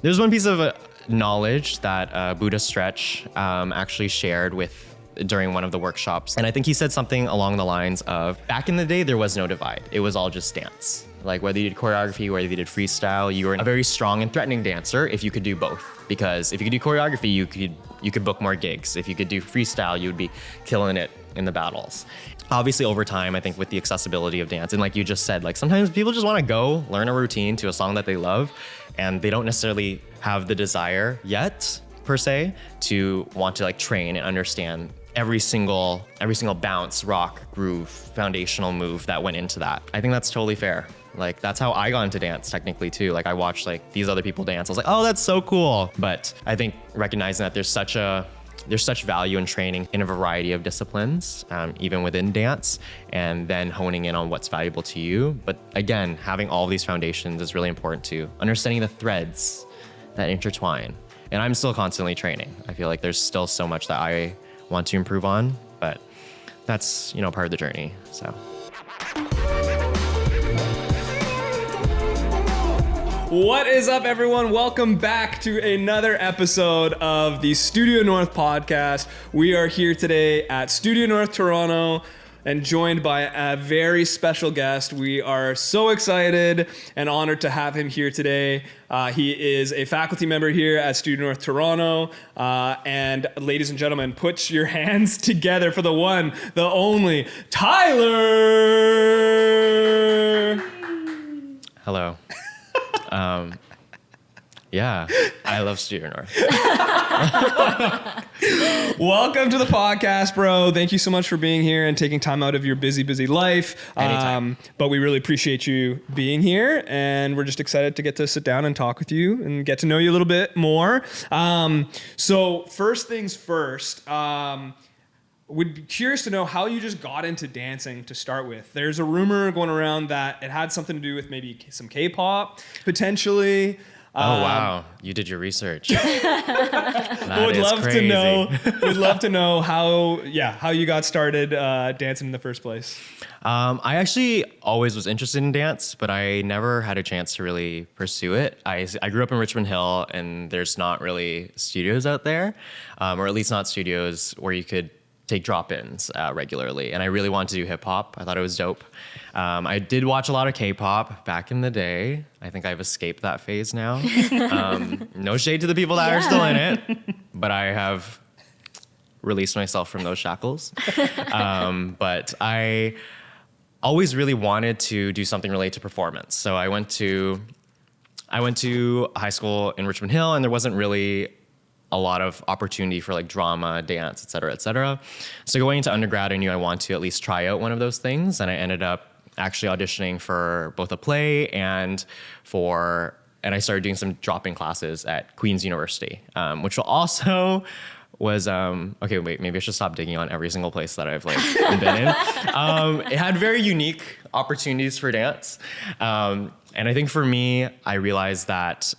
there's one piece of knowledge that Buddha Stretch actually shared during one of the workshops. And I think he said something along the lines of, back in the day, there was no divide. It was all just dance. Like whether you did choreography, whether you did freestyle, you were a very strong and threatening dancer if you could do both. Because if you could do choreography, you could book more gigs. If you could do freestyle, you would be killing it in the battles. Obviously over time, I think with the accessibility of dance, and like you just said, like sometimes people just want to go learn a routine to a song that they love, and they don't necessarily have the desire yet, per se, to want to like train and understand every single bounce, rock, groove, foundational move that went into that. I think that's totally fair. Like that's how I got into dance technically too. Like I watched like these other people dance. I was like, oh, that's so cool. But I think recognizing that there's such value in training in a variety of disciplines, even within dance, and then honing in on what's valuable to you. But again, having all of these foundations is really important too. Understanding the threads that intertwine. And I'm still constantly training. I feel like there's still so much that I want to improve on, but that's, part of the journey, so. What is up, everyone? Welcome back to another episode of the Studio North podcast. We are here today at Studio North Toronto and joined by a very special guest. We are so excited and honored to have him here today. He is a faculty member here at Studio North Toronto. And ladies and gentlemen, put your hands together for the one, the only, Tyler! Hello. Yeah, I love Studio North. Welcome to the podcast, bro. Thank you so much for being here and taking time out of your busy, busy life. Anytime. But we really appreciate you being here, and we're just excited to get to sit down and talk with you and get to know you a little bit more. So first things first, would be curious to know how you just got into dancing to start with. There's a rumor going around that it had something to do with maybe some K-pop, potentially. Oh, wow. You did your research. Would love to know how you got started dancing in the first place. I actually always was interested in dance, but I never had a chance to really pursue it. I grew up in Richmond Hill, and there's not really studios out there, or at least not studios where you could take drop-ins regularly. And I really wanted to do hip hop. I thought it was dope. I did watch a lot of K-pop back in the day. I think I've escaped that phase now. No shade to the people that are still in it, but I have released myself from those shackles. But I always really wanted to do something related to performance. So I went to high school in Richmond Hill, and there wasn't really a lot of opportunity for like drama, dance, et cetera, et cetera. So going into undergrad, I knew I wanted to at least try out one of those things. And I ended up actually auditioning for both a play and I started doing some drop-in classes at Queen's University, which also was, okay, wait, maybe I should stop digging on every single place that I've like been in. It had very unique opportunities for dance. And I think for me, I realized that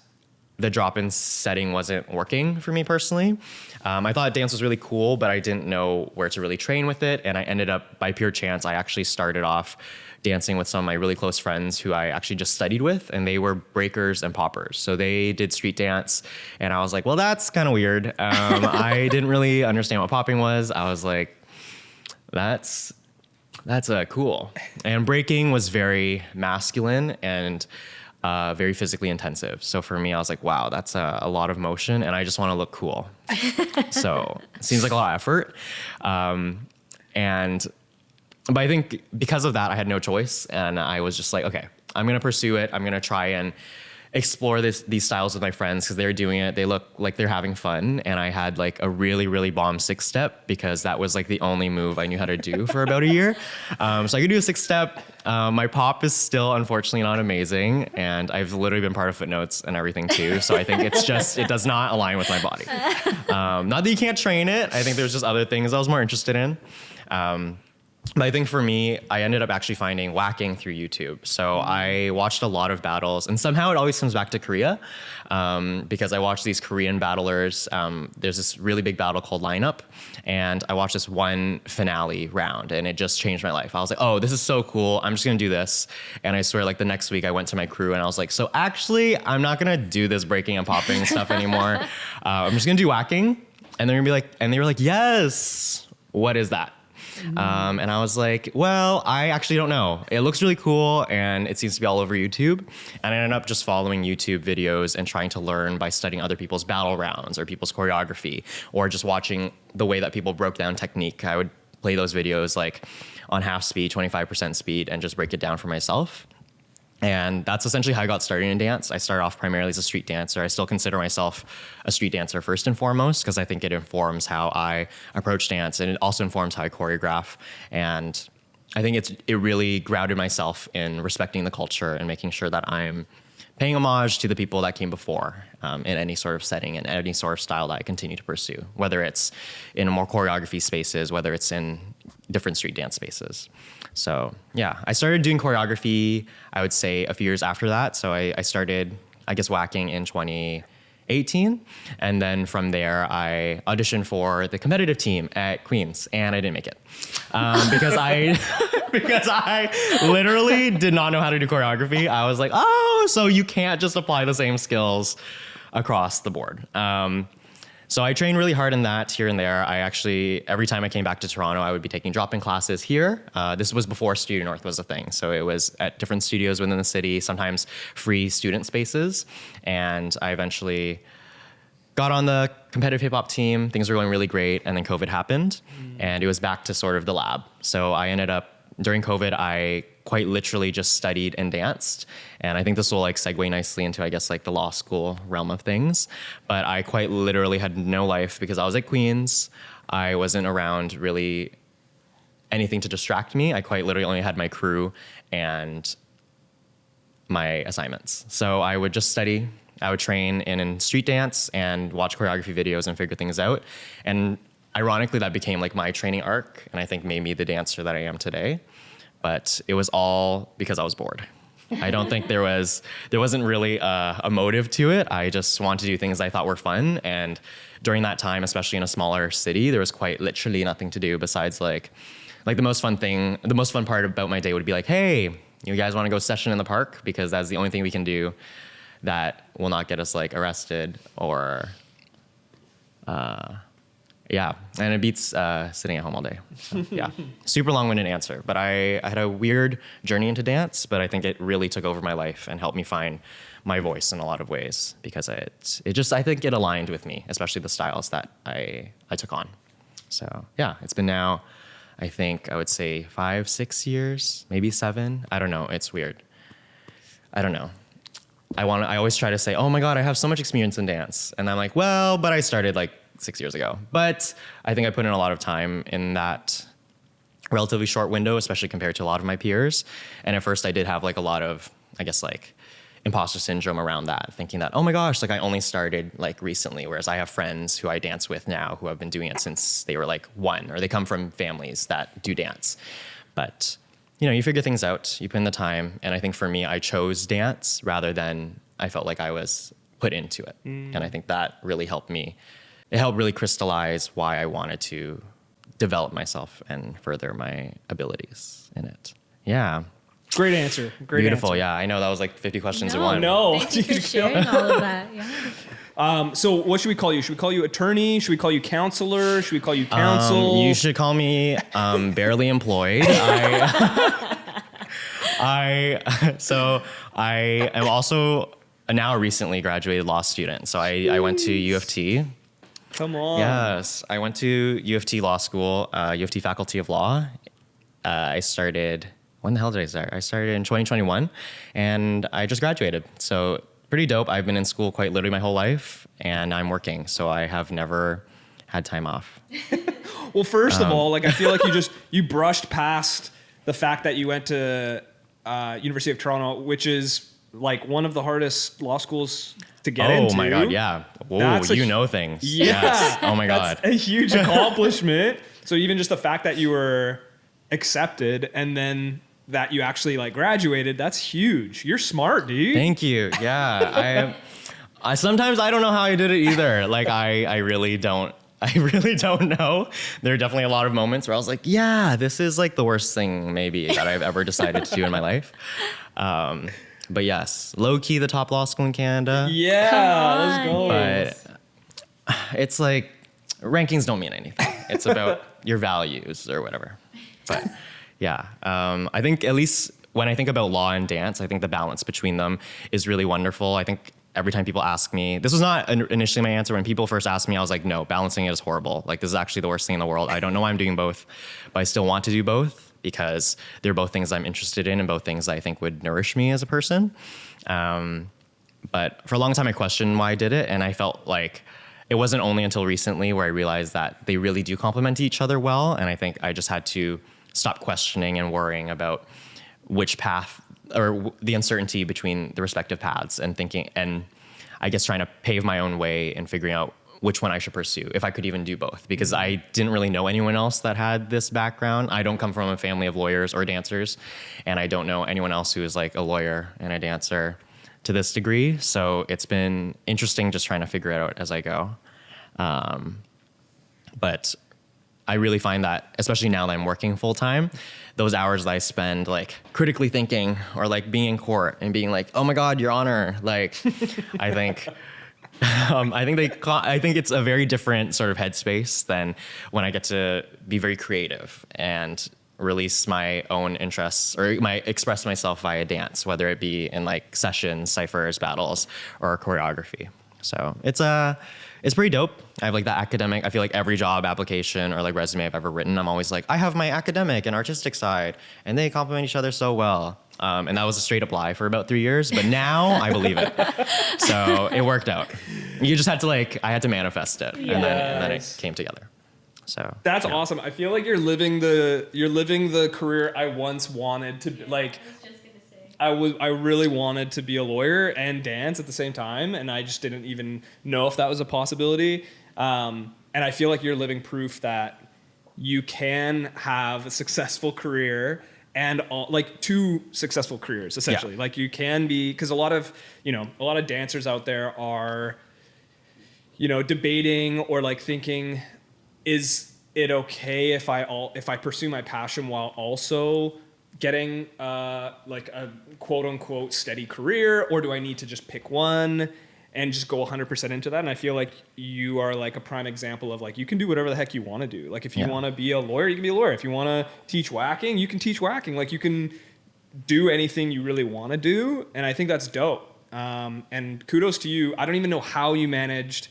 the drop-in setting wasn't working for me personally. I thought dance was really cool, but I didn't know where to really train with it. And I ended up, by pure chance, I actually started off dancing with some of my really close friends who I actually just studied with, and they were breakers and poppers. So they did street dance, and I was like, well, that's kind of weird. I didn't really understand what popping was. I was like, that's cool. And breaking was very masculine and very physically intensive. So for me, I was like, wow, that's a lot of motion, and I just want to look cool. So it seems like a lot of effort. But I think because of that, I had no choice, and I was just like, okay, I'm going to pursue it. I'm going to try and explore these styles with my friends because they're doing it. They look like they're having fun. And I had like a really, really bomb 6-step because that was like the only move I knew how to do for about a year. So I could do a 6-step. My pop is still unfortunately not amazing. And I've literally been part of footnotes and everything too. So I think it does not align with my body. Not that you can't train it. I think there's just other things I was more interested in. But I think for me, I ended up actually finding wacking through YouTube. So I watched a lot of battles, and somehow it always comes back to Korea, because I watched these Korean battlers. There's this really big battle called Lineup, and I watched this one finale round, and it just changed my life. I was like, oh, this is so cool. I'm just gonna do this. And I swear, like the next week, I went to my crew, and I was like, so actually, I'm not gonna do this breaking and popping stuff anymore. I'm just gonna do wacking. And they're gonna be like, and they were like, yes. What is that? And I was like, well, I actually don't know. It looks really cool, and it seems to be all over YouTube. And I ended up just following YouTube videos and trying to learn by studying other people's battle rounds or people's choreography, or just watching the way that people broke down technique. I would play those videos like on half speed, 25% speed, and just break it down for myself. And that's essentially how I got started in dance. I started off primarily as a street dancer. I still consider myself a street dancer first and foremost, because I think it informs how I approach dance, and it also informs how I choreograph. And I think it really grounded myself in respecting the culture and making sure that I'm paying homage to the people that came before, in any sort of setting and any sort of style that I continue to pursue, whether it's in more choreography spaces, whether it's in different street dance spaces. So yeah, I started doing choreography, I would say a few years after that. So I started, I guess, wacking in 2018. And then from there, I auditioned for the competitive team at Queens, and I didn't make it. Because I literally did not know how to do choreography. I was like, oh, so you can't just apply the same skills across the board. So I trained really hard in that here and there. I actually, every time I came back to Toronto, I would be taking drop-in classes here. This was before Studio North was a thing. So it was at different studios within the city, sometimes free student spaces. And I eventually got on the competitive hip hop team. Things were going really great. And then COVID happened, and it was back to sort of the lab. So I ended up, during COVID, I quite literally just studied and danced. And I think this will like segue nicely into, I guess, like the law school realm of things. But I quite literally had no life because I was at Queens. I wasn't around really anything to distract me. I quite literally only had my crew and my assignments. So I would just study. I would train in street dance and watch choreography videos and figure things out. And ironically, that became like my training arc, and I think made me the dancer that I am today. But it was all because I was bored. I don't think there wasn't really a motive to it. I just wanted to do things I thought were fun. And during that time, especially in a smaller city, there was quite literally nothing to do besides like the most fun part about my day would be like, hey, you guys want to go session in the park? Because that's the only thing we can do that will not get us like arrested or, yeah, and it beats sitting at home all day. So, yeah, super long-winded answer. But I had a weird journey into dance, but I think it really took over my life and helped me find my voice in a lot of ways because I think it aligned with me, especially the styles that I took on. So yeah, it's been now, I think I would say 5, 6 years, maybe 7. I don't know. It's weird. I don't know. I always try to say, oh my God, I have so much experience in dance. And I'm like, well, but I started like 6 years ago. But I think I put in a lot of time in that relatively short window, especially compared to a lot of my peers. And at first I did have like a lot of, I guess, like imposter syndrome around that, thinking that, oh my gosh, like I only started like recently, whereas I have friends who I dance with now who have been doing it since they were like 1, or they come from families that do dance. But you know, you figure things out, you put in the time. And I think for me, I chose dance rather than I felt like I was put into it. And I think that really helped me. It helped really crystallize why I wanted to develop myself and further my abilities in it. Yeah. Great answer. Beautiful. Yeah. I know that was like 50 questions in one. No. Thank you for sharing all of that. Yeah. So what should we call you? Should we call you attorney? Should we call you counselor? Should we call you counsel? You should call me barely employed. So I am also now a recently graduated law student. So I went to U of T. Come on. Yes, I went to U of T Law School, U of T Faculty of Law. I started, when the hell did I start? I started in 2021, and I just graduated. So pretty dope. I've been in school quite literally my whole life, and I'm working, so I have never had time off. Well, first of all, like I feel like you brushed past the fact that you went to University of Toronto, which is like one of the hardest law schools to get into. Oh my God, yeah. Whoa, you know things. Yeah. Yes. Oh my God. That's a huge accomplishment. So even just the fact that you were accepted and then that you actually like graduated, that's huge. You're smart, dude. Thank you. Yeah. I sometimes I don't know how I did it either. Like I really don't know. There are definitely a lot of moments where I was like, yeah, this is like the worst thing maybe that I've ever decided to do in my life. But yes, low key the top law school in Canada. Yeah, let's go. But it's like rankings don't mean anything. It's about your values or whatever. But yeah, I think at least when I think about law and dance, I think the balance between them is really wonderful. I think every time people ask me, this was not initially my answer. When people first asked me, I was like, no, balancing it is horrible. Like, this is actually the worst thing in the world. I don't know why I'm doing both, but I still want to do both because they're both things I'm interested in and both things I think would nourish me as a person. But for a long time, I questioned why I did it. And I felt like it wasn't only until recently where I realized that they really do complement each other well. And I think I just had to stop questioning and worrying about which path or the uncertainty between the respective paths and thinking, and I guess trying to pave my own way and figuring out which one I should pursue, if I could even do both, because I didn't really know anyone else that had this background. I don't come from a family of lawyers or dancers, and I don't know anyone else who is like a lawyer and a dancer to this degree. So it's been interesting just trying to figure it out as I go. But I really find that, especially now that I'm working full time, those hours that I spend like critically thinking or like being in court and being like, oh my God, Your Honor, like, I think it's a very different sort of headspace than when I get to be very creative and release my own interests or express myself via dance, whether it be in like sessions, ciphers, battles, or choreography. So it's pretty dope. I have like the academic, I feel like every job application or like resume I've ever written, I'm always like, I have my academic and artistic side and they complement each other so well. And that was a straight up lie for about 3 years, but now I believe it. So it worked out. You just had to I had to manifest it and then it came together. So that's awesome. I feel like you're living the career I once wanted to like. I really wanted to be a lawyer and dance at the same time, and I just didn't even know if that was a possibility. And I feel like you're living proof that you can have a successful career and like two successful careers essentially. Yeah. Like you can be, because a lot of dancers out there are, debating or like thinking, is it okay if I pursue my passion while also getting like a quote unquote steady career, or do I need to just pick one and just go 100% into that? And I feel like you are like a prime example of like, you can do whatever the heck you want to do. Like if you want to be a lawyer, you can be a lawyer. If you want to teach wacking, you can teach wacking. Like you can do anything you really want to do. And I think that's dope. And kudos to you. I don't even know how you managed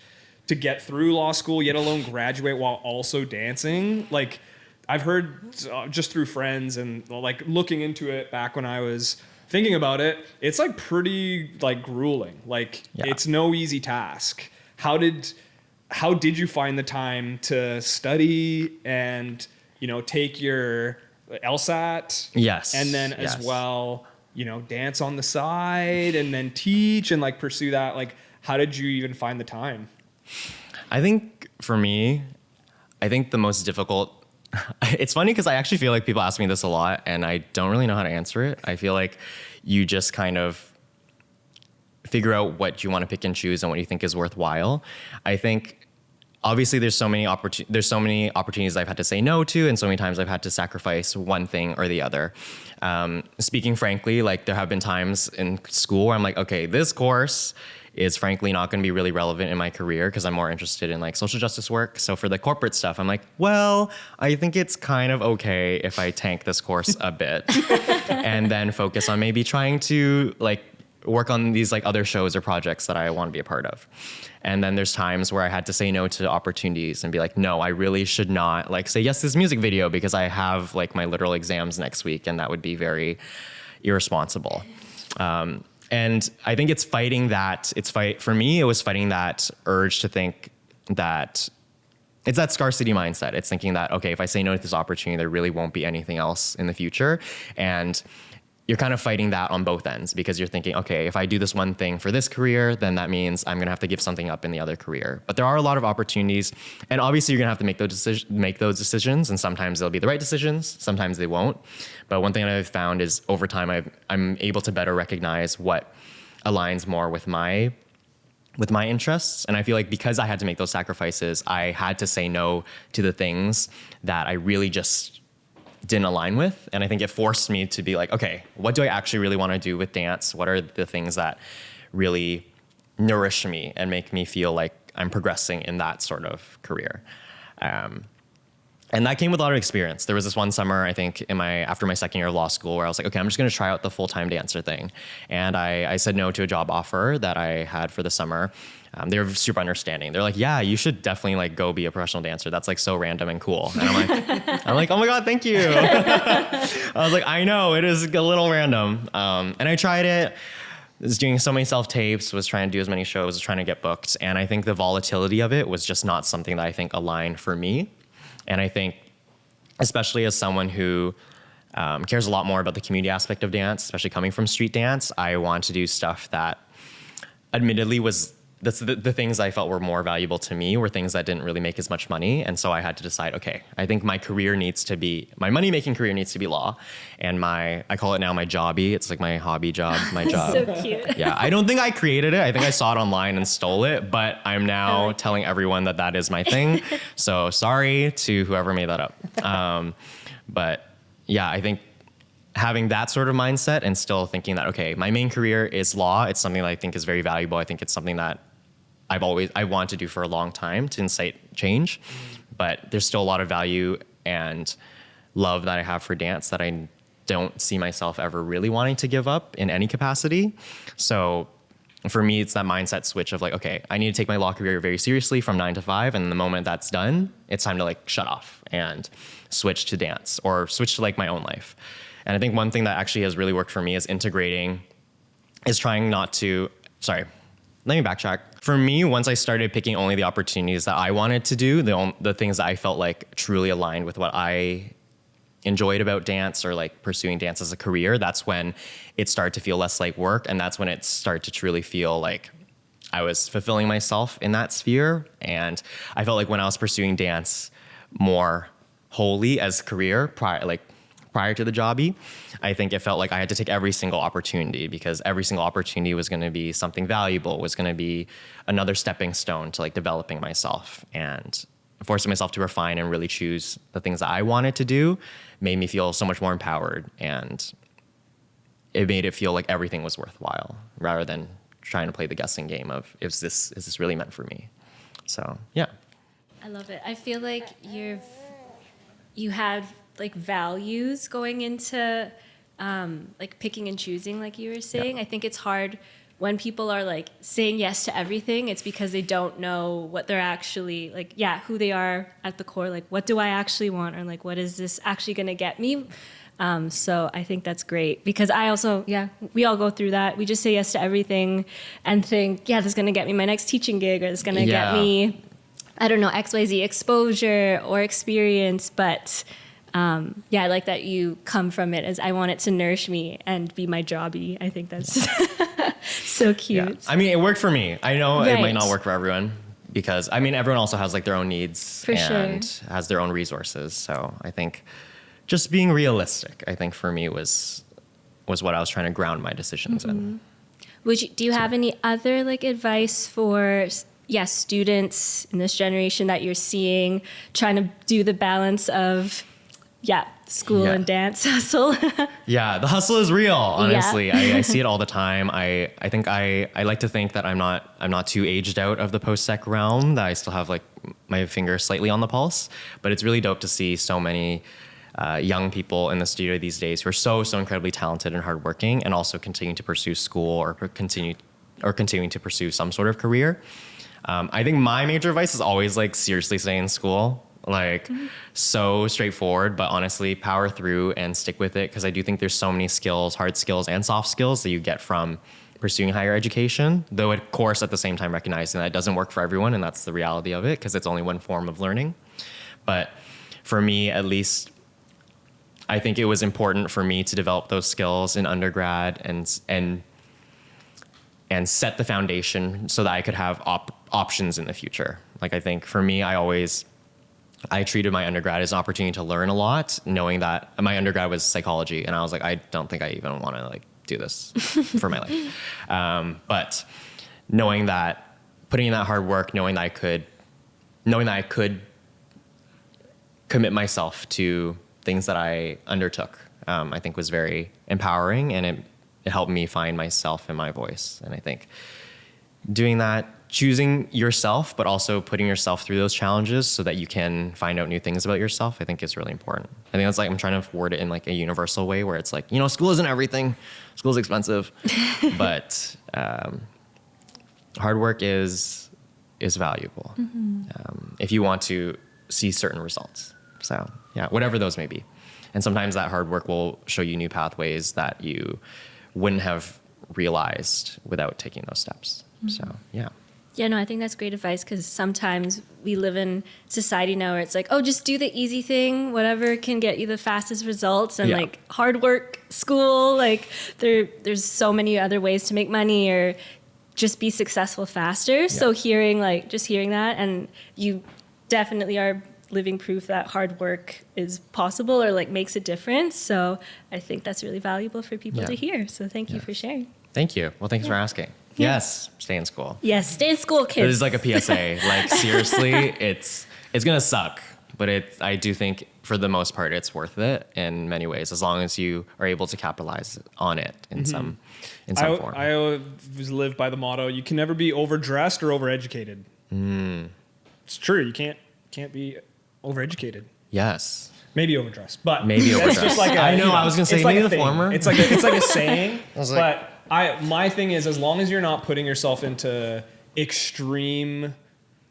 to get through law school, yet alone graduate while also dancing. Like I've heard just through friends and like looking into it back when I was thinking about it, it's like pretty like grueling. Like it's no easy task. How did you find the time to study and, take your LSAT? Yes. And then as well, dance on the side and then teach and like pursue that. Like, how did you even find the time? I think for me, the most difficult, it's funny because I actually feel like people ask me this a lot and I don't really know how to answer it. I feel like you just kind of figure out what you want to pick and choose and what you think is worthwhile. I think obviously there's so many opportunities I've had to say no to, and so many times I've had to sacrifice one thing or the other. Speaking frankly, like there have been times in school where I'm like, okay, this course is frankly not going to be really relevant in my career because I'm more interested in like social justice work. So for the corporate stuff, I'm like, well, I think it's kind of okay if I tank this course a bit and then focus on maybe trying to like work on these like other shows or projects that I want to be a part of. And then there's times where I had to say no to opportunities and be like, no, I really should not like say yes to this music video because I have like my literal exams next week and that would be very irresponsible. And I think for me, it was fighting that urge to think that it's that scarcity mindset. It's thinking that, okay, if I say no to this opportunity, there really won't be anything else in the future. And you're kind of fighting that on both ends because you're thinking, okay, if I do this one thing for this career, then that means I'm going to have to give something up in the other career. But there are a lot of opportunities, and obviously you're going to have to make those decisions, and sometimes they'll be the right decisions, sometimes they won't. But one thing that I've found is over time I'm able to better recognize what aligns more with my interests. And I feel like because I had to make those sacrifices, I had to say no to the things that I really just didn't align with. And I think it forced me to be like, okay, what do I actually really want to do with dance? What are the things that really nourish me and make me feel like I'm progressing in that sort of career? And that came with a lot of experience. There was this one summer, I think, after my second year of law school, where I was like, okay, I'm just going to try out the full-time dancer thing. And I said no to a job offer that I had for the summer. They were super understanding. They're like, yeah, you should definitely like go be a professional dancer. That's like so random and cool. And I'm like, oh my God, thank you. I was like, I know it is a little random. And I tried it. Was doing so many self-tapes, was trying to do as many shows, was trying to get booked. And I think the volatility of it was just not something that I think aligned for me. And I think, especially as someone who cares a lot more about the community aspect of dance, especially coming from street dance, I want to do stuff that admittedly was the things I felt were more valuable to me were things that didn't really make as much money. And so I had to decide, okay, I think my money-making career needs to be law. And I call it now my jobby. It's like my hobby job, my job. So cute. Yeah, I don't think I created it. I think I saw it online and stole it, but I'm now telling everyone that is my thing. So sorry to whoever made that up. But yeah, I think having that sort of mindset and still thinking that, okay, my main career is law. It's something that I think is very valuable. I think it's something that I want to do for a long time to incite change, but there's still a lot of value and love that I have for dance that I don't see myself ever really wanting to give up in any capacity. So for me, it's that mindset switch of like, okay, I need to take my law career very seriously from 9 to 5. And the moment that's done, it's time to like shut off and switch to dance or switch to like my own life. And I think one thing that actually has really worked for me is let me backtrack. For me, once I started picking only the opportunities that I wanted to do, the things that I felt like truly aligned with what I enjoyed about dance or like pursuing dance as a career, that's when it started to feel less like work. And that's when it started to truly feel like I was fulfilling myself in that sphere. And I felt like when I was pursuing dance more wholly as a career, prior to the jobby, I think it felt like I had to take every single opportunity because every single opportunity was going to be something valuable, was going to be another stepping stone to like developing myself, and forcing myself to refine and really choose the things that I wanted to do made me feel so much more empowered, and it made it feel like everything was worthwhile rather than trying to play the guessing game of is this really meant for me? So yeah. I love it. I feel like you had like values going into like picking and choosing, like you were saying. I think it's hard when people are like saying yes to everything. It's because they don't know what they're actually like, who they are at the core. Like, what do I actually want? Or like, what is this actually going to get me? So I think that's great because I also, we all go through that. We just say yes to everything and think, this is going to get me my next teaching gig, or this is going to get me, I don't know, XYZ exposure or experience. But I like that you come from it as I want it to nourish me and be my jobby. I think that's so cute. Yeah. I mean, it worked for me. I know it might not work for everyone because I mean, everyone also has like their own needs has their own resources. So I think just being realistic, I think for me was what I was trying to ground my decisions in. Do you have any other like advice for students in this generation that you're seeing trying to do the balance of school and dance hustle? Yeah, the hustle is real, honestly. I see it all the time. I think I like to think that I'm not too aged out of the post-sec realm, that I still have like my finger slightly on the pulse. But it's really dope to see so many young people in the studio these days who are so incredibly talented and hardworking and also continuing to pursue school or continuing to pursue some sort of career. I think my major advice is always like seriously stay in school. Like so straightforward, but honestly power through and stick with it. Cause I do think there's so many skills, hard skills and soft skills that you get from pursuing higher education, though of course at the same time recognizing that it doesn't work for everyone. And that's the reality of it. Cause it's only one form of learning. But for me, at least I think it was important for me to develop those skills in undergrad and set the foundation so that I could have options in the future. Like, I think for me, I treated my undergrad as an opportunity to learn a lot, knowing that my undergrad was psychology. And I was like, I don't think I even want to like do this for my life. But knowing that, putting in that hard work, knowing that I could commit myself to things that I undertook, I think was very empowering, and it helped me find myself and my voice. And I think doing that, choosing yourself, but also putting yourself through those challenges so that you can find out new things about yourself, I think is really important. I think that's like, I'm trying to word it in like a universal way where it's like, you know, school isn't everything. School's expensive, but hard work is valuable if you want to see certain results. So yeah, whatever those may be. And sometimes that hard work will show you new pathways that you wouldn't have realized without taking those steps. So yeah. Yeah, no, I think that's great advice, because sometimes we live in society now where it's like, oh, just do the easy thing, whatever can get you the fastest results, and like hard work, school, like there's so many other ways to make money or just be successful faster. Yeah. So hearing that, and you definitely are living proof that hard work is possible or like makes a difference. So I think that's really valuable for people to hear. So thank you for sharing. Thank you. Well, thanks for asking. Yeah. Yes, stay in school. Yes, stay in school, kids. This is like a PSA. Like, seriously, it's gonna suck, but I do think for the most part it's worth it in many ways, as long as you are able to capitalize on it in some form. I always live by the motto: you can never be overdressed or overeducated. It's true. You can't be overeducated. Yes. Maybe overdressed, but maybe overdressed. Just like I know. I was gonna say maybe the former. It's like a saying, but. My thing is, as long as you're not putting yourself into extreme,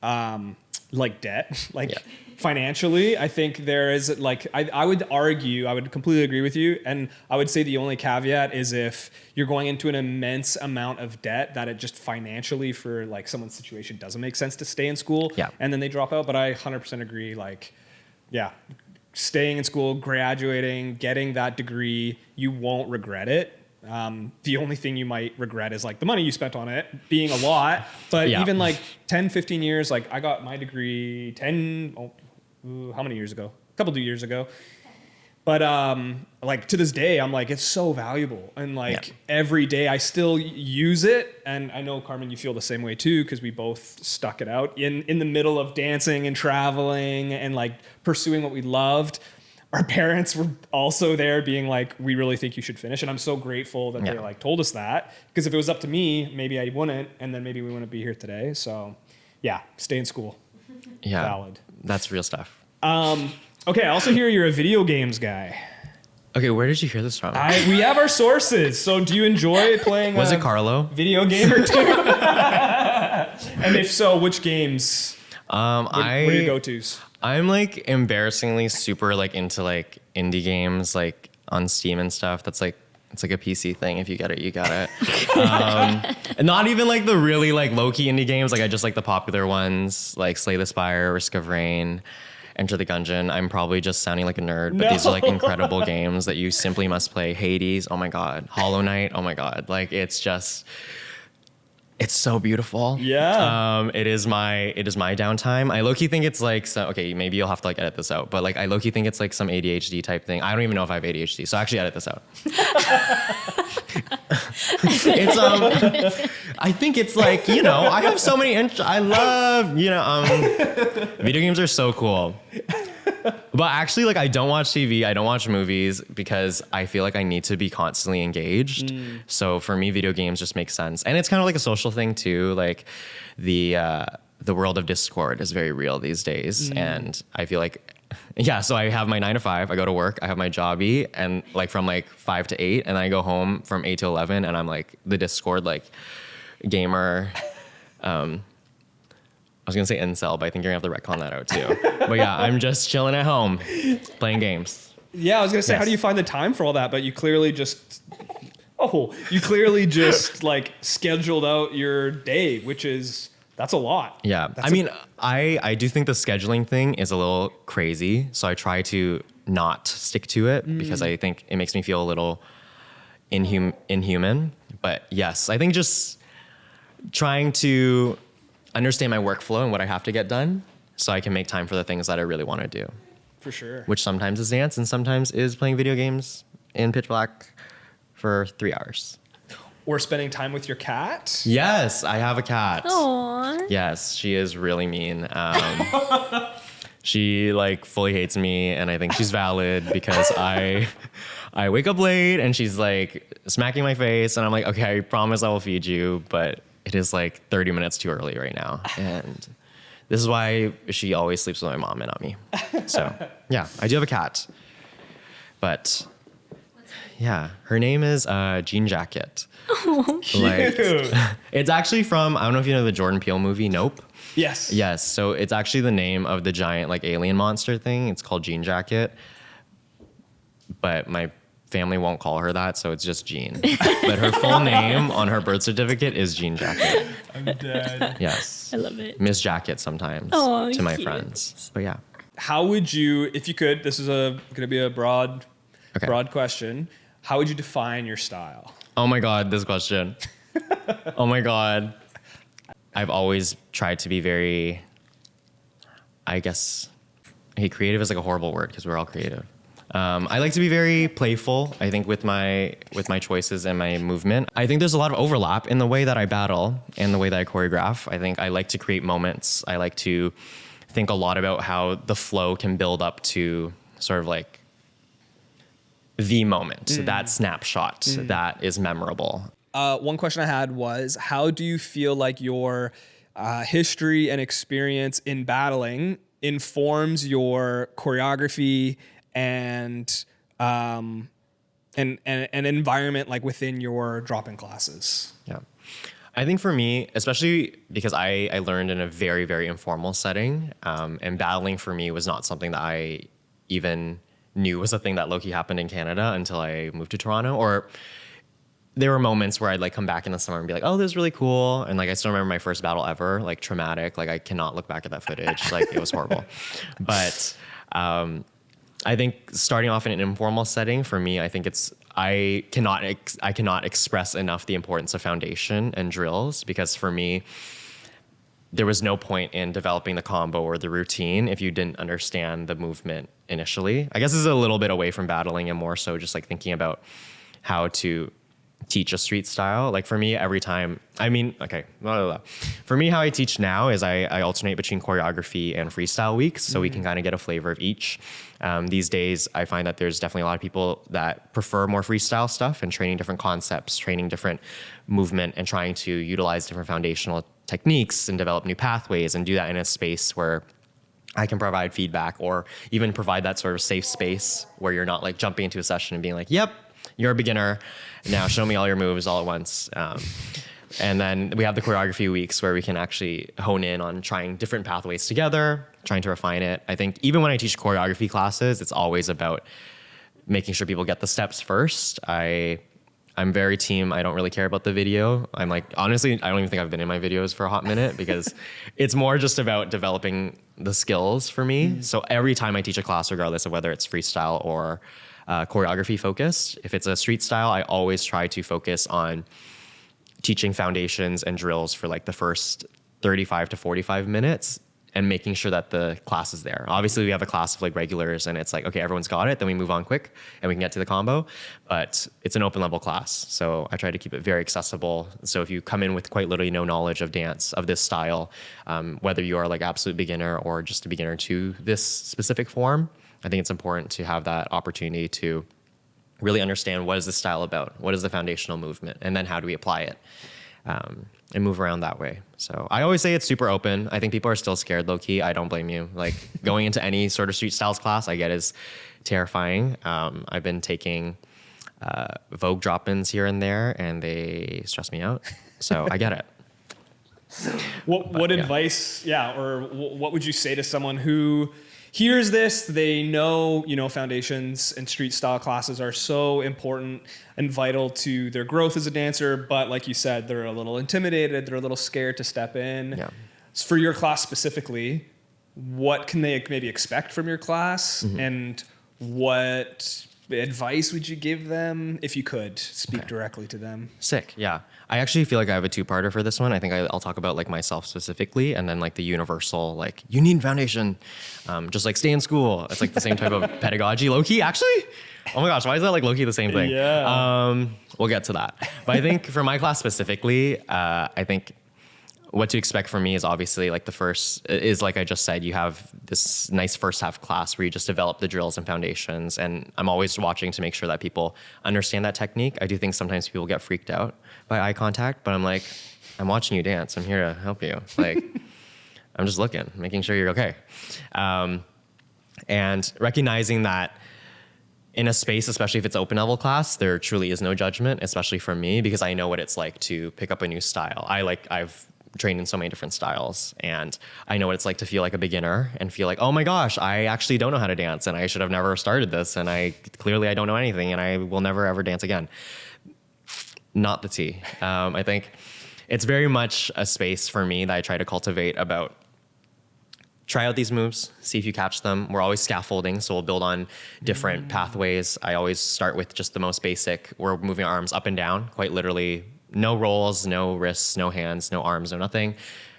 like debt, financially, I think there is like, I would argue, I would completely agree with you. And I would say the only caveat is if you're going into an immense amount of debt that it just financially for like someone's situation doesn't make sense to stay in school and then they drop out. But I 100% agree. Like, yeah, staying in school, graduating, getting that degree, you won't regret it. The only thing you might regret is like the money you spent on it being a lot, but even like 10, 15 years, like I got my degree how many years ago? A couple of years ago. But like to this day, I'm like, it's so valuable. And like every day I still use it. And I know, Carmen, you feel the same way too, because we both stuck it out in the middle of dancing and traveling and like pursuing what we loved. Our parents were also there being like, we really think you should finish. And I'm so grateful that they like told us that, because if it was up to me, maybe I wouldn't. And then maybe we wouldn't be here today. So yeah, stay in school. Yeah. Valid. That's real stuff. Okay. I also hear you're a video games guy. Okay. Where did you hear this from? We have our sources. So do you enjoy playing Was it Carlo? Video game or two? And if so, which games? What are your go-tos? I'm like embarrassingly super like into like indie games like on Steam and stuff. That's like, it's like a PC thing. If you get it, you got it. And not even like the really like low-key indie games. Like I just like the popular ones like Slay the Spire, Risk of Rain, Enter the Gungeon. I'm probably just sounding like a nerd, but these are like incredible games that you simply must play. Hades, oh my God. Hollow Knight, oh my God. Like it's so beautiful. Yeah. It is my downtime. I low-key think it's like, so, okay, maybe you'll have to like edit this out, but like I low-key think it's like some ADHD type thing. I don't even know if I have ADHD, so actually edit this out. It's I think it's like, you know, I have so many I love, you know, video games are so cool. But actually, like, I don't watch TV, I don't watch movies because I feel like I need to be constantly engaged. So for me, video games just make sense. And it's kind of like a social thing too. Like the world of Discord is very real these days. And I feel like, yeah, so I have my 9 to 5, I go to work, I have my jobby, and like from like 5 to 8, and then I go home from 8 to 11, and I'm like the Discord like gamer. I was gonna say incel, but I think you're gonna have to retcon that out too. But yeah, I'm just chilling at home, playing games. Yeah, I was gonna say, how do you find the time for all that? But you clearly just, like scheduled out your day, which is That's a lot. Yeah. I mean, I do think the scheduling thing is a little crazy. So I try to not stick to it because I think it makes me feel a little inhuman. But yes, I think just trying to understand my workflow and what I have to get done so I can make time for the things that I really want to do. For sure. Which sometimes is dance and sometimes is playing video games in pitch black for 3 hours. Or spending time with your cat. Yes, I have a cat. Aww. Yes, she is really mean. She like fully hates me, and I think she's valid because I wake up late and she's like smacking my face, and I'm like, okay, I promise I will feed you, but it is like 30 minutes too early right now, and this is why she always sleeps with my mom and not me. So yeah, I do have a cat, but yeah, her name is Jean Jacket. Oh, like, it's actually from, I don't know if you know the Jordan Peele movie, Nope. Yes. Yes, so it's actually the name of the giant like alien monster thing. It's called Jean Jacket, but my family won't call her that, so it's just Jean. But her full name on her birth certificate is Jean Jacket. I'm dead. Yes. I love it. Miss Jacket sometimes Oh, to my cute. friends. But yeah. How would you, if you could, this is going to be a broad question. How would you define your style? Oh my God, this question. Oh my God. I've always tried to be very, I guess, okay, creative is like a horrible word because we're all creative. I like to be very playful, I think, with my choices and my movement. I think there's a lot of overlap in the way that I battle and the way that I choreograph. I think I like to create moments. I like to think a lot about how the flow can build up to sort of like the moment, that snapshot that is memorable. One question I had was, how do you feel like your history and experience in battling informs your choreography and an environment like within your drop-in classes? Yeah. I think for me, especially because I learned in a very, very informal setting, and battling for me was not something that I even knew was a thing that low-key happened in Canada until I moved to Toronto. Or there were moments where I'd like come back in the summer and be like, oh, this is really cool. And like, I still remember my first battle ever, like traumatic. Like I cannot look back at that footage. Like it was horrible. But I think starting off in an informal setting for me, I think I cannot express enough the importance of foundation and drills, because for me, there was no point in developing the combo or the routine if you didn't understand the movement initially. I guess this is a little bit away from battling and more so just like thinking about how to teach a street style. Like for me, every time, I mean, okay, blah, blah, blah. For me, how I teach now is I alternate between choreography and freestyle weeks, so we can kind of get a flavor of each. These days, I find that there's definitely a lot of people that prefer more freestyle stuff and training different concepts, training different movement, and trying to utilize different foundational techniques and develop new pathways, and do that in a space where I can provide feedback, or even provide that sort of safe space where you're not like jumping into a session and being like, yep, you're a beginner. Now show me all your moves all at once. And then we have the choreography weeks where we can actually hone in on trying different pathways together, trying to refine it. I think even when I teach choreography classes, it's always about making sure people get the steps first. I'm very team, I don't really care about the video. I'm like, honestly, I don't even think I've been in my videos for a hot minute, because it's more just about developing the skills for me. So every time I teach a class, regardless of whether it's freestyle or choreography focused, if it's a street style, I always try to focus on teaching foundations and drills for like the first 35 to 45 minutes and making sure that the class is there. Obviously, we have a class of like regulars and it's like, okay, everyone's got it, then we move on quick and we can get to the combo. But it's an open level class, so I try to keep it very accessible. So if you come in with quite literally no knowledge of dance, of this style, whether you are like absolute beginner or just a beginner to this specific form, I think it's important to have that opportunity to really understand what is this style about, what is the foundational movement, and then how do we apply it, and move around that way. So I always say it's super open. I think people are still scared low key. I don't blame you. Like going into any sort of street styles class, I get is terrifying. I've been taking Vogue drop-ins here and there, and they stress me out. So I get it. What advice, or what would you say to someone who hears this? They know, foundations and street style classes are so important and vital to their growth as a dancer, but like you said, they're a little intimidated, they're a little scared to step in. Yeah. for your class specifically, what can they maybe expect from your class, and what advice would you give them if you could speak directly to them? Sick. Yeah. I actually feel like I have a two-parter for this one. I think I'll talk about like myself specifically, and then like the universal, like you need foundation, just like stay in school. It's like the same type of pedagogy, low-key actually. Oh my gosh, why is that like low-key the same thing? Yeah. We'll get to that. But I think for my class specifically, I think what to expect from me is obviously like the first is, like I just said, you have this nice first half class where you just develop the drills and foundations. And I'm always watching to make sure that people understand that technique. I do think sometimes people get freaked out by eye contact, but I'm like, I'm watching you dance. I'm here to help you. Like, I'm just looking, making sure you're okay. And recognizing that in a space, especially if it's open level class, there truly is no judgment, especially for me, because I know what it's like to pick up a new style. I've trained in so many different styles, and I know what it's like to feel like a beginner and feel like, oh my gosh, I actually don't know how to dance, and I should have never started this, and I don't know anything, and I will never ever dance again. Not the tea. I think it's very much a space for me that I try to cultivate about try out these moves, see if you catch them. We're always scaffolding, so we'll build on different pathways. I always start with just the most basic. We're moving our arms up and down, quite literally. No rolls, no wrists, no hands, no arms, no nothing.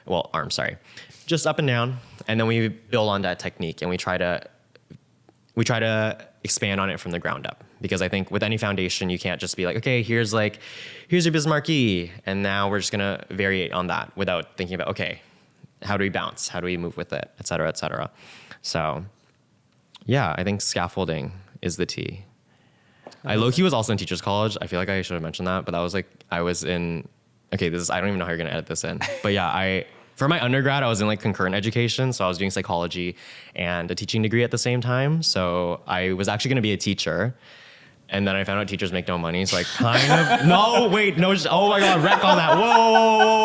Well, arms, sorry. Just up and down. And then we build on that technique, and we try to expand on it from the ground up. Because I think with any foundation, you can't just be like, okay, here's your Bismarcky, and now we're just gonna variate on that without thinking about, okay, how do we bounce? How do we move with it? Et cetera, et cetera. So yeah, I think scaffolding is the T. I low-key was also in teachers college. I feel like I should have mentioned that, but that was like, I don't even know how you're gonna edit this in. But yeah, for my undergrad, I was in like concurrent education. So I was doing psychology and a teaching degree at the same time. So I was actually gonna be a teacher. And then I found out teachers make no money, so I kind of oh my god, wreck on that. Whoa.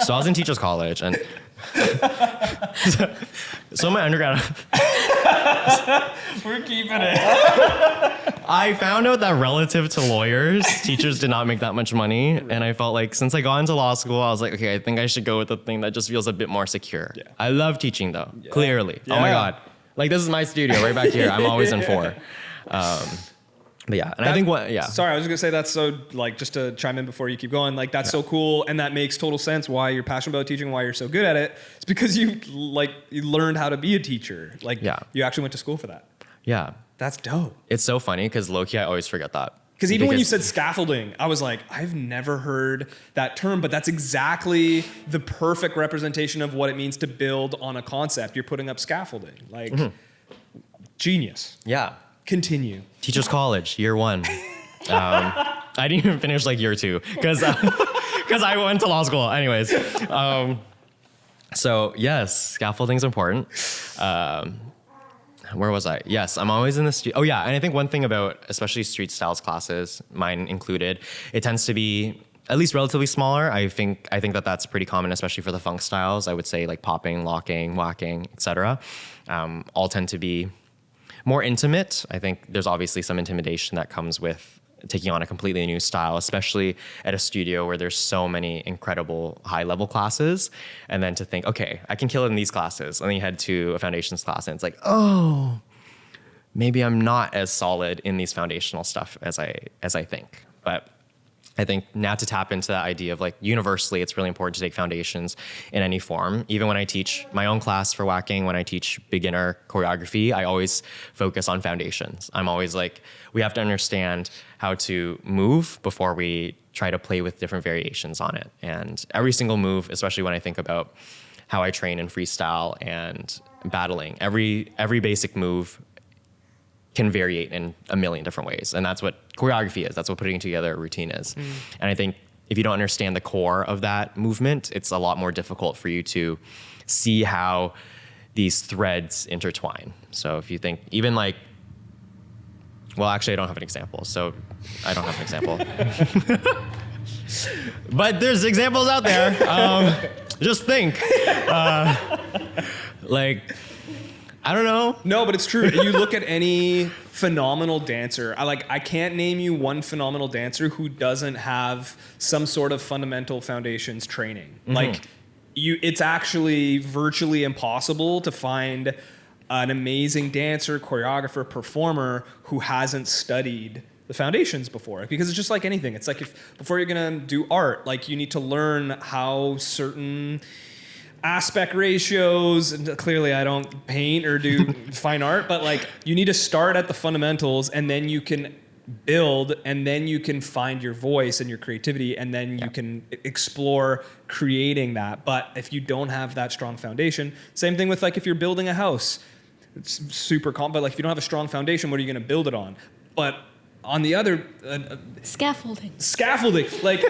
So I was in teachers college, and so my undergrad We're keeping it. I found out that relative to lawyers, teachers did not make that much money. And I felt like since I got into law school, I was like, okay, I think I should go with the thing that just feels a bit more secure. Yeah. I love teaching though, clearly. Yeah. Oh my God. Like this is my studio right back here. I'm always in 4. But yeah, and I think Sorry, I was just gonna say that's so, like, just to chime in before you keep going, like that's so cool, and that makes total sense why you're passionate about teaching, why you're so good at it. It's because you learned how to be a teacher. Like you actually went to school for that. Yeah. That's dope. It's so funny because low-key I always forget that. Because even when you said scaffolding, I was like, I've never heard that term, but that's exactly the perfect representation of what it means to build on a concept. You're putting up scaffolding. Like, genius. Yeah. Continue. Teachers college, year 1. I didn't even finish like year 2 because I went to law school. Anyways, so yes, scaffolding is important. Where was I? Yes, I'm always in the studio. Oh yeah, and I think one thing about especially street styles classes, mine included, it tends to be at least relatively smaller. I think that that's pretty common, especially for the funk styles. I would say like popping, locking, wacking, etc. All tend to be more intimate. I think there's obviously some intimidation that comes with taking on a completely new style, especially at a studio where there's so many incredible high-level classes. And then to think, okay, I can kill it in these classes. And then you head to a foundations class and it's like, oh, maybe I'm not as solid in these foundational stuff as I think. But I think now to tap into that idea of like universally, it's really important to take foundations in any form. Even when I teach my own class for wacking, when I teach beginner choreography, I always focus on foundations. I'm always like, we have to understand how to move before we try to play with different variations on it. And every single move, especially when I think about how I train in freestyle and battling, every basic move can variate in a million different ways. And that's what choreography is. That's what putting together a routine is. And I think if you don't understand the core of that movement, it's a lot more difficult for you to see how these threads intertwine. So if you think even like, well, actually I don't have an example. So I don't have an example. But there's examples out there. Just think. Like, I don't know. No, but it's true. You look at any phenomenal dancer. I can't name you one phenomenal dancer who doesn't have some sort of fundamental foundations training. Like it's actually virtually impossible to find an amazing dancer, choreographer, performer who hasn't studied the foundations before, because it's just like anything. It's like before you're gonna do art, like you need to learn how certain aspect ratios, and clearly I don't paint or do fine art, but like you need to start at the fundamentals, and then you can build, and then you can find your voice and your creativity, and then you can explore creating that. But if you don't have that strong foundation, same thing with like if you're building a house, it's super but like if you don't have a strong foundation, what are you going to build it on? But on the other Scaffolding. Like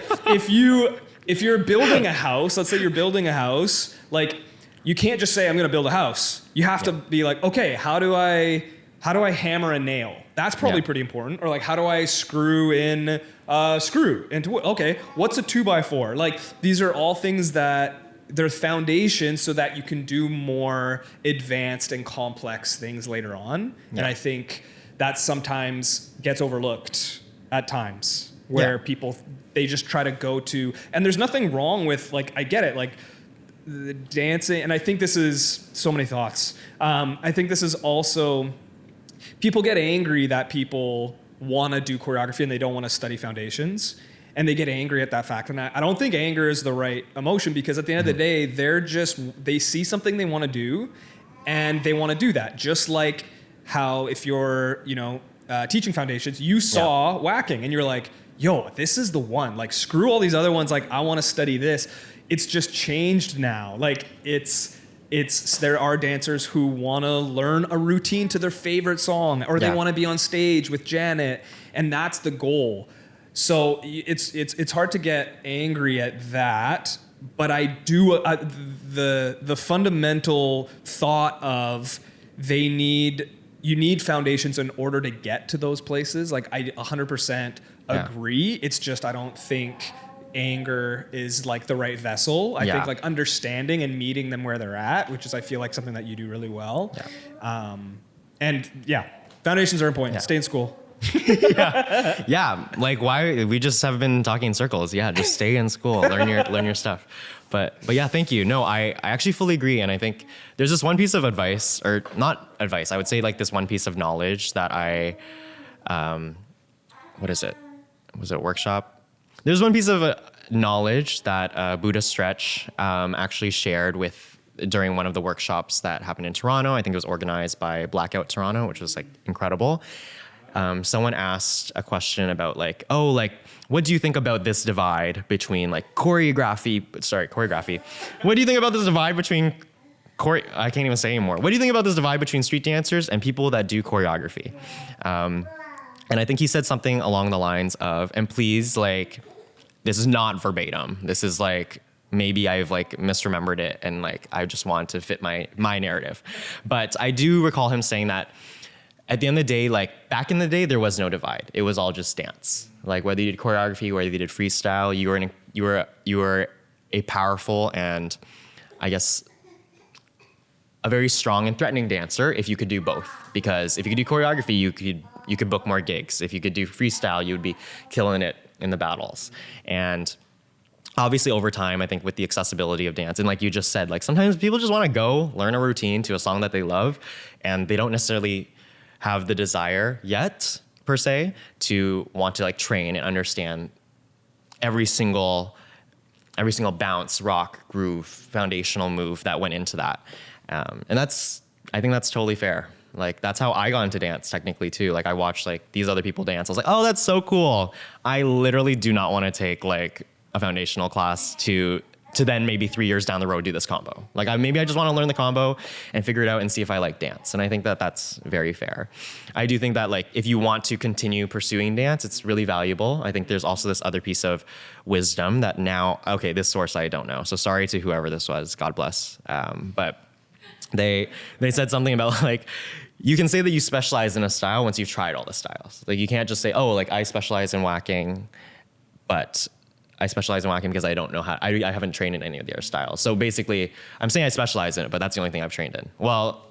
if you're building a house, let's say you're building a house, like you can't just say I'm going to build a house. You have to be like, okay, how do I hammer a nail? That's probably pretty important. Or like, how do I screw in screw into wood? Okay, what's a 2x4? Like these are all things that they're foundations so that you can do more advanced and complex things later on. And I think that sometimes gets overlooked at times where people, they just try to go to, and there's nothing wrong with, like, I get it, like the dancing, and I think this is so many thoughts. I think this is also, people get angry that people want to do choreography and they don't want to study foundations. And they get angry at that fact. And I don't think anger is the right emotion, because at the end of the day, they see something they want to do and they want to do that. Just like how if you're, teaching foundations, you saw wacking and you're like, yo, this is the one. Like, screw all these other ones. Like, I want to study this. It's just changed now. Like, there are dancers who want to learn a routine to their favorite song, or they want to be on stage with Janet, and that's the goal. So it's hard to get angry at that, but I do the fundamental thought of you need foundations in order to get to those places. Like, I 100% agree. It's just I don't think anger is like the right vessel. I think like understanding and meeting them where they're at, which is I feel like something that you do really well. Foundations are important. Stay in school. Like, why we just have been talking in circles. Just stay in school, learn your stuff. But yeah, thank you. No, I actually fully agree. And I think there's this one piece of advice, or not advice, I would say like this one piece of knowledge that I, what is it? Was it a workshop? There's one piece of knowledge that Buddha Stretch actually shared during one of the workshops that happened in Toronto. I think it was organized by Blackout Toronto, which was like incredible. Someone asked a question about like, what do you think about this divide between like choreography? What do you think about this divide between I can't even say anymore. What do you think about this divide between street dancers and people that do choreography? And I think he said something along the lines of, and please, like, this is not verbatim. This is like, maybe I've like misremembered it and like, I just want to fit my narrative. But I do recall him saying that at the end of the day, like back in the day, there was no divide. It was all just dance. Like whether you did choreography, whether you did freestyle, you were a powerful and I guess a very strong and threatening dancer if you could do both. Because if you could do choreography, you could book more gigs. If you could do freestyle, you would be killing it in the battles. And obviously over time, I think with the accessibility of dance, and like you just said, like sometimes people just want to go learn a routine to a song that they love, and they don't necessarily have the desire yet, per se, to want to like train and understand every single bounce, rock, groove, foundational move that went into that. And I think that's totally fair. Like that's how I got into dance technically too. Like I watched like these other people dance. I was like, oh, that's so cool. I literally do not want to take like a foundational class to then maybe 3 years down the road do this combo. Like maybe I just want to learn the combo and figure it out and see if I like dance. And I think that that's very fair. I do think that like if you want to continue pursuing dance, it's really valuable. I think there's also this other piece of wisdom that now, okay, this source I don't know. So sorry to whoever this was, God bless. But they said something about like, you can say that you specialize in a style once you've tried all the styles. Like you can't just say, oh, like I specialize in wacking, but I specialize in wacking because I don't know how, I haven't trained in any of the other styles. So basically I'm saying I specialize in it, but that's the only thing I've trained in. Well,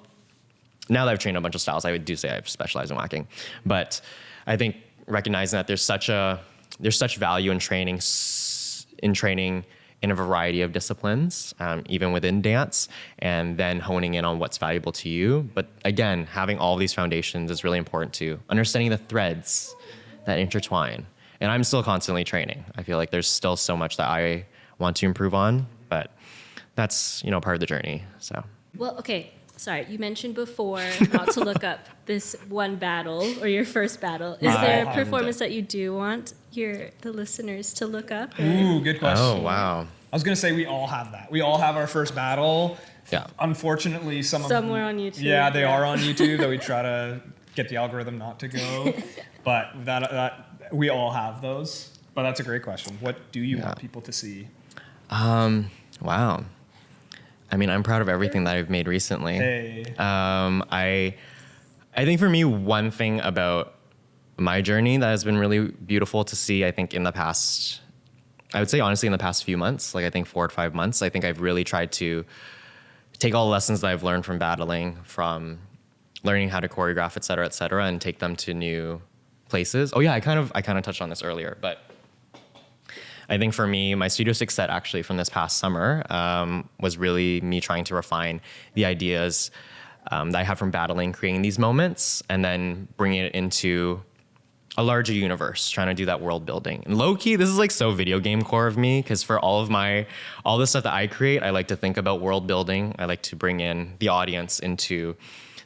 now that I've trained a bunch of styles, I would do say I've specialized in wacking. But I think recognizing that there's such value in training in a variety of disciplines, even within dance, and then honing in on what's valuable to you. But again, having all these foundations is really important too. Understanding the threads that intertwine. And I'm still constantly training. I feel like there's still so much that I want to improve on, but that's, part of the journey, so. Well, okay. Sorry, you mentioned before not to look up this one battle or your first battle. Is there a performance that you do want the listeners to look up? Or? Ooh, good question. Oh, wow. I was gonna say we all have that. We all have our first battle. Yeah. Unfortunately, somewhere on YouTube. Yeah, they are on YouTube. That we try to get the algorithm not to go, but that we all have those. But that's a great question. What do you want people to see? Wow. I mean, I'm proud of everything that I've made recently. Hey. I think for me, one thing about my journey that has been really beautiful to see, I think in the past, I would say honestly in the past few months, like I think 4 or 5 months, I think I've really tried to take all the lessons that I've learned from battling, from learning how to choreograph, et cetera, and take them to new places. Oh yeah, I kind of touched on this earlier, but I think for me, my Studio 6 set actually from this past summer was really me trying to refine the ideas that I have from battling, creating these moments, and then bringing it into a larger universe, trying to do that world building. And low key, this is like so video game core of me, because for all the stuff that I create, I like to think about world building. I like to bring in the audience into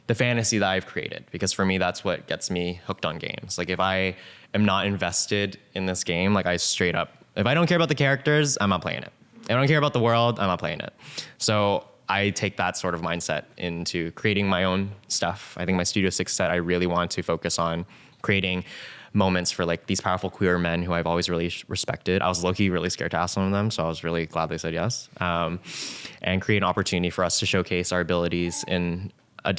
the fantasy that I've created, because for me, that's what gets me hooked on games. Like if I am not invested in this game, like I straight up, if I don't care about the characters, I'm not playing it. If I don't care about the world, I'm not playing it. So I take that sort of mindset into creating my own stuff. I think my Studio 6 set, I really want to focus on creating moments for like these powerful queer men who I've always really respected. I was low-key really scared to ask some of them, so I was really glad they said yes. And create an opportunity for us to showcase our abilities in a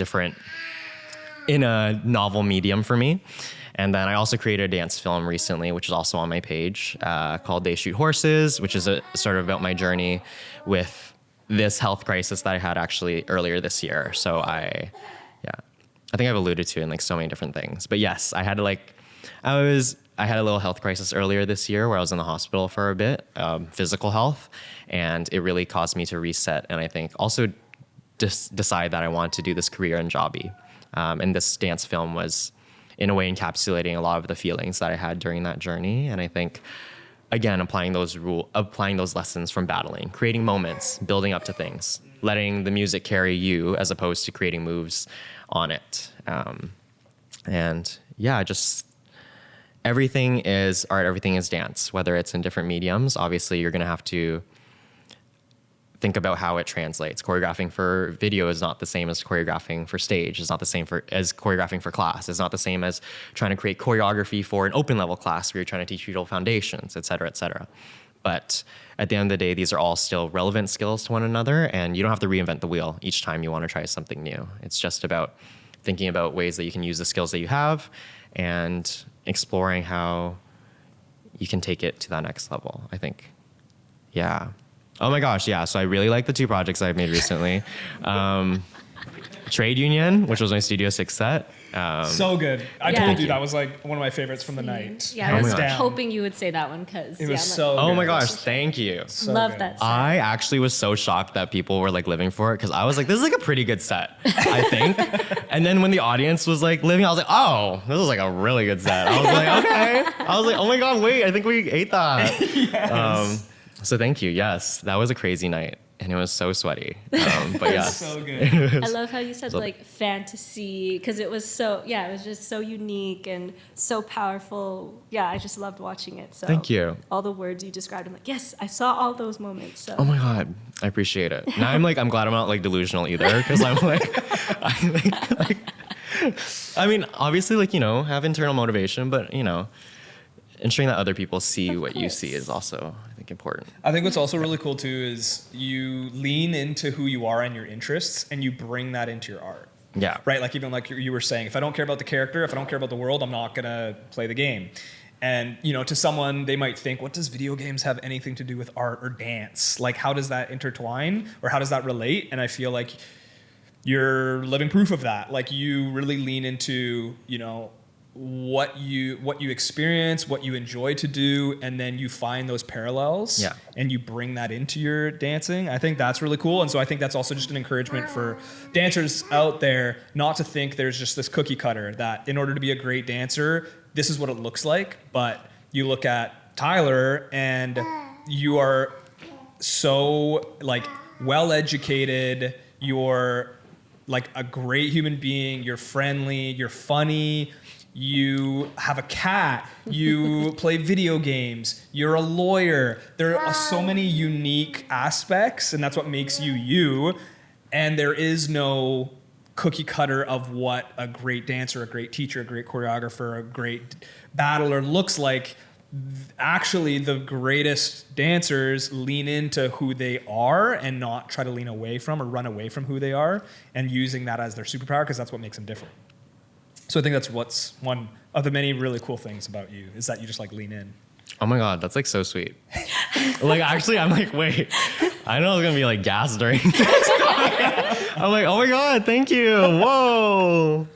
novel medium for me. And then I also created a dance film recently, which is also on my page, called They Shoot Horses, which is sort of about my journey with this health crisis that I had actually earlier this year. So I think I've alluded to in like so many different things. But yes, I had a little health crisis earlier this year where I was in the hospital for a bit, physical health, and it really caused me to reset. And I think also decide that I wanted to do this career in Jobby. And this dance film was in a way encapsulating a lot of the feelings that I had during that journey. And I think, again, applying those lessons from battling, creating moments, building up to things, letting the music carry you as opposed to creating moves on it. And yeah, just everything is art, everything is dance, whether it's in different mediums. Obviously, you're going to have to think about how it translates. Choreographing for video is not the same as choreographing for stage. It's not the same as choreographing for class. It's not the same as trying to create choreography for an open level class where you're trying to teach people foundations, et cetera, et cetera. But at the end of the day, these are all still relevant skills to one another, and you don't have to reinvent the wheel each time you want to try something new. It's just about thinking about ways that you can use the skills that you have and exploring how you can take it to that next level, I think. Yeah. Oh my gosh, yeah. So I really like the 2 projects I've made recently. Trade Union, which was my Studio 6 set. So good. I told you that was like one of my favorites from the night. Yeah, I was hoping you would say that one because it was so good. Oh my gosh, thank you. So love good. that set. I actually was so shocked that people were like living for it, because I was like, this is like a pretty good set, I think. And then when the audience was like living, I was like, oh, this is like a really good set. I was like, okay. I was like, oh my God, wait, I think we ate that. Yes. So thank you. Yes, that was a crazy night, and it was so sweaty. But yes. So good. I love how you said like fantasy, because it was it was just so unique and so powerful. Yeah, I just loved watching it. So thank you. All the words you described, I'm like, yes, I saw all those moments. So. Oh my God, I appreciate it. Now I'm glad I'm not like delusional either, because I'm like, I mean, obviously have internal motivation, but ensuring that other people see what you see is also, I think, important. I think what's also really cool too is you lean into who you are and your interests, and you bring that into your art. Yeah. Right. Like even like you were saying, if I don't care about the character, if I don't care about the world, I'm not gonna play the game. And to someone, they might think, what does video games have anything to do with art or dance? Like, how does that intertwine, or how does that relate? And I feel like you're living proof of that. Like you really lean into, you know, what you experience, what you enjoy to do, and then you find those parallels and you bring that into your dancing. I think that's really cool. And so I think that's also just an encouragement for dancers out there not to think there's just this cookie cutter that in order to be a great dancer, this is what it looks like. But you look at Tyler and you are so like well educated, you're like a great human being, you're friendly, you're funny, you have a cat, you play video games, you're a lawyer. There are so many unique aspects, and that's what makes you you. And there is no cookie cutter of what a great dancer, a great teacher, a great choreographer, a great battler looks like. Actually, the greatest dancers lean into who they are and not try to lean away from or run away from who they are, and using that as their superpower, because that's what makes them different. So I think that's what's one of the many really cool things about you, is that you just like lean in. Oh my God, that's like so sweet. Like actually, I'm like, wait, I know I was gonna be like gassed during this. I'm like, oh my God, thank you. Whoa.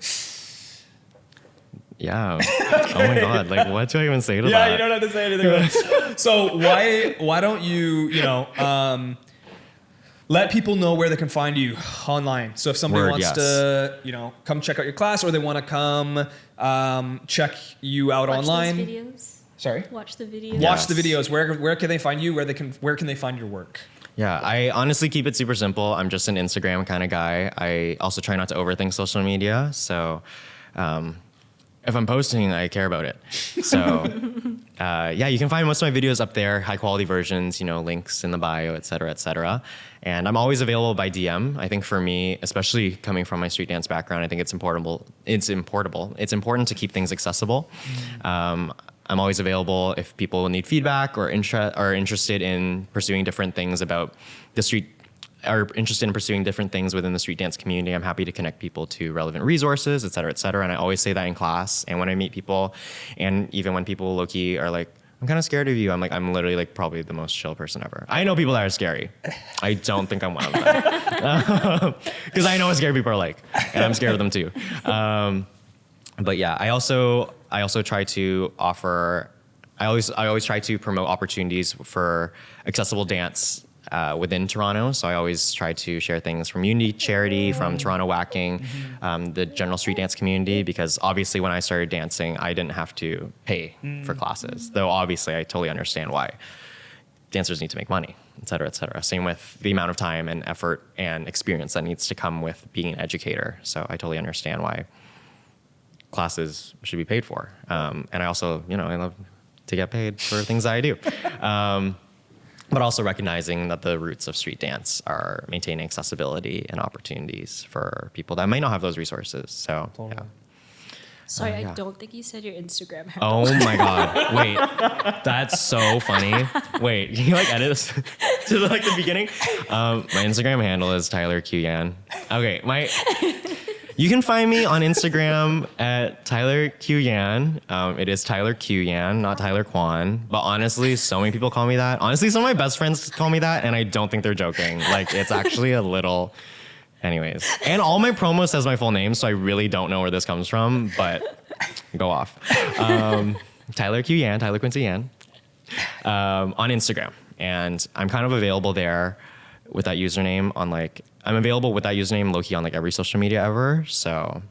Yeah. Okay. Oh my God, like what do I even say to that? Yeah, you don't have to say anything. So why don't you, let people know where they can find you online. So if somebody wants to, come check out your class, or they want to come check you out online. Watch those videos. Sorry? Watch the videos. Watch the videos. Where can they find you? Where can they find your work? Yeah, I honestly keep it super simple. I'm just an Instagram kind of guy. I also try not to overthink social media. So if I'm posting, I care about it. So yeah, you can find most of my videos up there, high quality versions, links in the bio, et cetera, et cetera. And I'm always available by DM. I think for me, especially coming from my street dance background, I think it's important to keep things accessible. I'm always available if people need feedback or are interested in pursuing different things about the street, are interested in pursuing different things within the street dance community. I'm happy to connect people to relevant resources, et cetera, et cetera. And I always say that in class. And when I meet people, and even when people low-key are like, I'm kind of scared of you, I'm literally like probably the most chill person ever. I know people that are scary. I don't think I'm one of them. Because I know what scary people are like, and I'm scared of them too. But yeah, I also try to offer, I always try to promote opportunities for accessible dance within Toronto. So I always try to share things from Unity Charity, from Toronto Wacking, the general street dance community, because obviously when I started dancing, I didn't have to pay for classes, though obviously I totally understand why. Dancers need to make money, et cetera, et cetera. Same with the amount of time and effort and experience that needs to come with being an educator. So I totally understand why classes should be paid for. And I also, I love to get paid for things that I do. But also recognizing that the roots of street dance are maintaining accessibility and opportunities for people that might not have those resources. So, yeah. Sorry, yeah. I don't think you said your Instagram handle. Oh my God. Wait, that's so funny. Wait, can you edit this to the beginning? My Instagram handle is Tyler Quincy. Okay, you can find me on Instagram at Tyler Quincy. It is Tyler Quincy, not Tyler Quan. But honestly, so many people call me that. Honestly, some of my best friends call me that, and I don't think they're joking. It's actually a little... Anyways. And all my promo says my full name, so I really don't know where this comes from, but go off. Tyler Quincy, Tyler Quincy on Instagram. And I'm kind of available there with that username on I'm available with that username low-key on every social media ever. So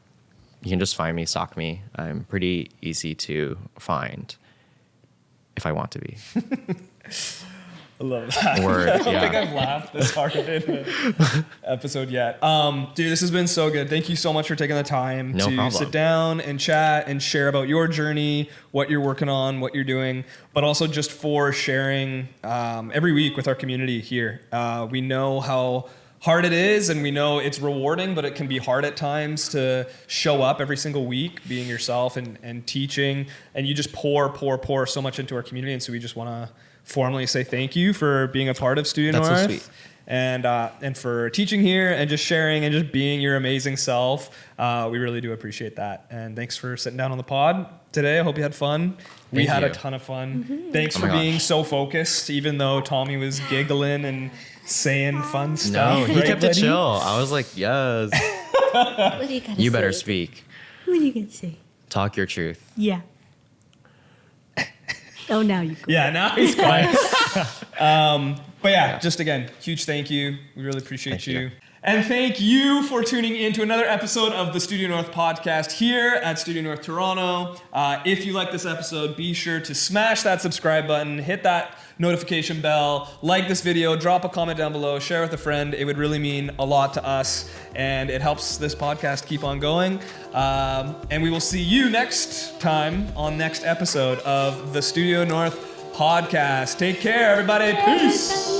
you can just find me, stalk me. I'm pretty easy to find if I want to be. I love that. Word, I don't think I've laughed this hard in an episode yet. Dude, this has been so good. Thank you so much for taking the time to sit down and chat and share about your journey, what you're working on, what you're doing, but also just for sharing every week with our community here. We know how hard it is, and we know it's rewarding, but it can be hard at times to show up every single week, being yourself and teaching, and you just pour so much into our community. And so we just want to formally say thank you for being a part of Studio North. That's so sweet. and for teaching here and just sharing and just being your amazing self. We really do appreciate that. And thanks for sitting down on the pod today. I hope you had fun. We had a ton of fun. Thanks for being so focused, even though Tommy was giggling and saying fun stuff. No, he kept it chill. I was like, yes. What do you gotta You better say? speak. What are you gonna say? Talk your truth. Yeah. Oh, now you go. Yeah, now he's quiet. But yeah, just again, huge thank you. We really appreciate Thank you. you. And thank you for tuning in to another episode of the Studio North podcast here at Studio North Toronto. If you like this episode, be sure to smash that subscribe button, hit that notification bell, like this video, drop a comment down below, share with a friend. It would really mean a lot to us, and it helps this podcast keep on going. And we will see you next time on next episode of the Studio North podcast. Take care, everybody. Peace.